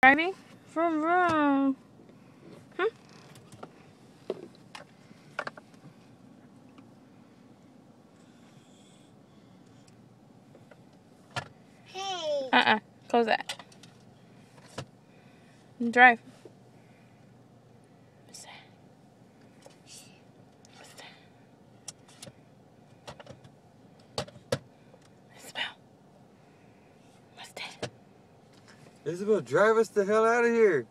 Driving? Vroom vroom. Hey. Close that. Drive. What's that? What's that? Isabel. What's that? Isabel, drive us the hell out of here.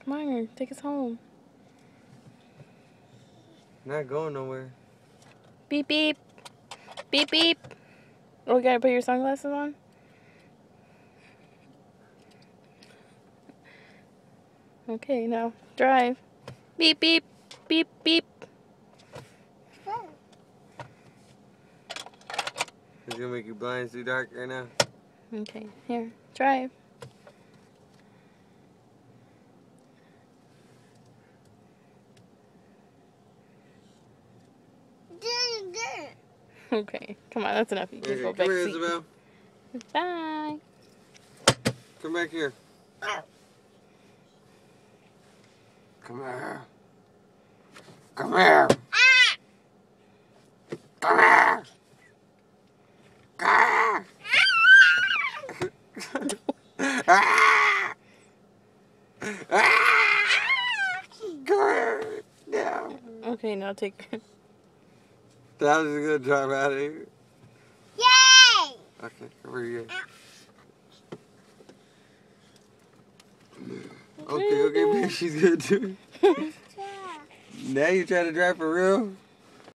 Come on, take us home. Not going nowhere. Beep beep. Beep beep. Oh, you gotta put your sunglasses on? Okay, now drive. Beep beep. Beep beep. It's gonna make you blind. It's too dark right now. Okay, here, drive. Okay, come on, that's enough. You can go back Come here, seat. Isabel. Bye. Come back here. Come here. Come here. Come here. Come here. Now. Okay, now take. That was gonna drive out of here. Yay! Okay, over here. Okay, baby, she's good too. Now you trying to drive for real?